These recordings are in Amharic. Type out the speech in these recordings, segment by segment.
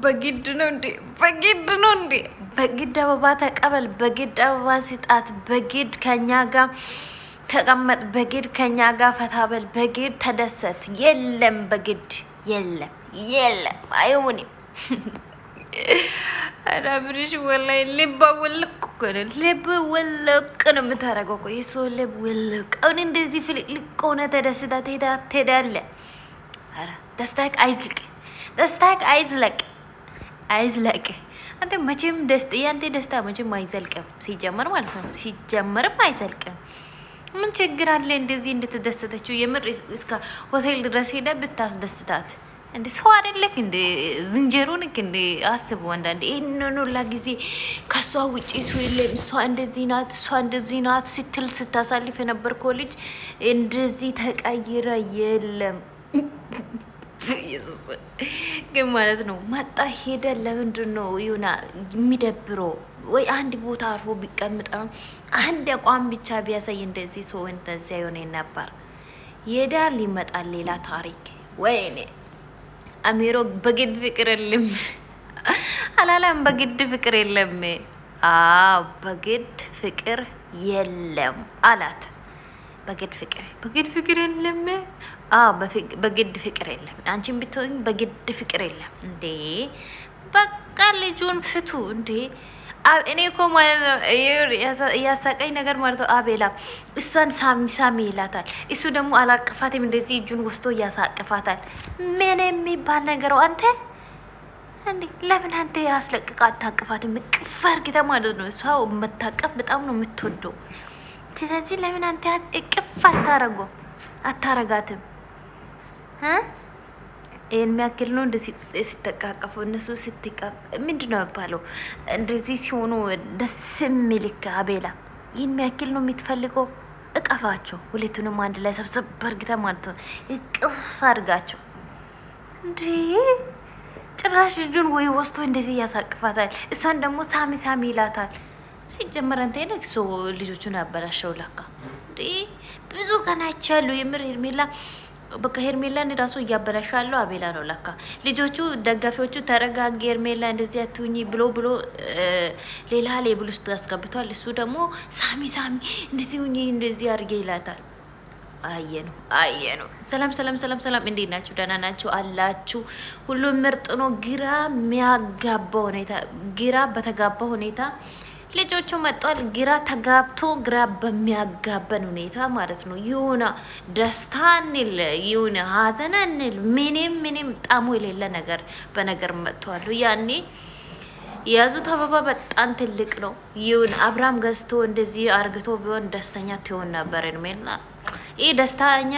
በግድ ነው እንዴ? በግድ ነው እንዴ? በግድ አበባ ተቀበል፣ በግድ አበባ ስጣት፣ በግድ ከኛ ጋር ተቀመጥ፣ በግድ ከኛ ጋር ፈታበል፣ በግድ ተደሰት። የለም በግድ የለም፣ የለም አይሆንም። አረ ብሪሽ ወላሂ ልብ ወልቅ እኮ ነው፣ ልብ ወልቅ ነው የምታረገው እኮ የሰው ልብ ወልቅ። አሁን እንደዚህ ፍልቅልቅ ሆነ ተደስታ ትሄዳለህ። አረ ደስታክ አይዝልቅ፣ ደስታክ አይዝለቅ፣ አይዝለቅ። አንተ መቼም ያንተ ደስታ መቼም አይዘልቅም፣ ሲጀመር ማለት ነው። ሲጀመርም አይዘልቅም። ምን ችግር አለ እንደዚህ እንድትደሰተችው? የምር እስከ ሆቴል ድረስ ሄደ ብታስደስታት እንደ ሰው አይደለክ እንደ ዝንጀሮ ነክ እንደ አስቡ። አንዳንዴ ይሄንን ሁላ ጊዜ ከሷ ውጪ ሰው የለም፣ እሷ እንደዚህ ናት፣ እሷ እንደዚህ ናት ስትል ስታሳልፍ የነበርከው ልጅ እንደዚህ ተቀይረ የለም። ኢየሱስ ግን ማለት ነው መጣ ሄደ። ለምንድን ነው ይሁና የሚደብረው? ወይ አንድ ቦታ አርፎ ቢቀምጥ አንድ አቋም ብቻ ቢያሳይ እንደዚህ ሰው እንደዚህ አይሆን ነበር። ይሄዳል ይመጣል ሌላ ታሪክ። ወይኔ አሚሮ በግድ ፍቅር የለም አላለም። በግድ ፍቅር የለም። አዎ በግድ ፍቅር የለም አላት። በግድ ፍቅር የለም። አዎ በግድ ፍቅር የለም። አንቺን ብትሆኝ በግድ ፍቅር የለም እንዴ። በቃ ልጁን ፍቱ እንዴ። እኔ እኮ ማለት ነው ያሳቀኝ ነገር ማለት ነው አቤላ እሷን ሳሚ ይላታል፣ እሱ ደግሞ አላቅፋትም፣ እንደዚህ እጁን ወስዶ እያሳቅፋታል። ምን የሚባል ነገር አንተ እንዴ! ለምን አንተ ያስለቅቃ አታቅፋትም? እቅፍ አርግታ ማለት ነው። እሷ መታቀፍ በጣም ነው የምትወደው። ስለዚህ ለምን አንተ እቅፍ አታረጋትም? ይሄን የሚያክል ነው እንደዚህ ሲተቃቀፉ እነሱ ምንድን ነው የሚባለው? እንደዚህ ሲሆኑ ደስ የሚልክ አቤላ ይህን የሚያክል ነው የምትፈልገው? እቀፋቸው፣ ሁለቱንም አንድ ላይ ሰብሰብ አርግታ ማለት ነው። እቅፍ አድርጋቸው እንዴ! ጭራሽ እጁን ወይ ወስቶ እንደዚህ ያሳቅፋታል፣ እሷን ደግሞ ሳሚ ይላታል። ሲጀመር አንተ ነክሶ ልጆቹን ያበላሸው ለካ እንዴ! ብዙ ቀናች ያሉ የምር ሄርሜላ በቃ ሄርሜላን ራሱ እያበላሻለው አቤላ ነው ለካ። ልጆቹ ደጋፊዎቹ ተረጋጊ ሄርሜላ እንደዚህ አትሁኚ ብሎ ሌላ ሌብል ውስጥ ያስገብቷል። እሱ ደግሞ ሳሚ እንደዚህ ሁኚ እንደዚህ አድርጌ ይላታል። አየ ነው። ሰላም፣ እንዴት ናችሁ? ደህና ናችሁ አላችሁ? ሁሉም ምርጥ ነው። ግራ በተጋባ ሁኔታ ልጆቹ መጧል። ግራ ተጋብቶ ግራ በሚያጋበን ሁኔታ ማለት ነው። ይሁና ደስታ እንል ይሁን ሀዘን እንል ምንም ጣሙ የሌለ ነገር በነገር መጥቷሉ። ያኔ የያዙት አበባ በጣም ትልቅ ነው። ይሁን አብርሃም ገዝቶ እንደዚህ አርግቶ ቢሆን ደስተኛ ትሆን ነበር ሄርሜላ። ይህ ደስታኛ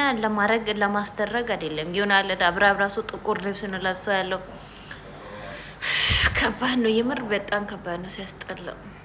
ለማስደረግ አይደለም። ይሁን አለ አብርሃም ራሱ ጥቁር ልብስ ነው ለብሰው ያለው። ከባድ ነው የምር በጣም ከባድ ነው። ሲያስጠላው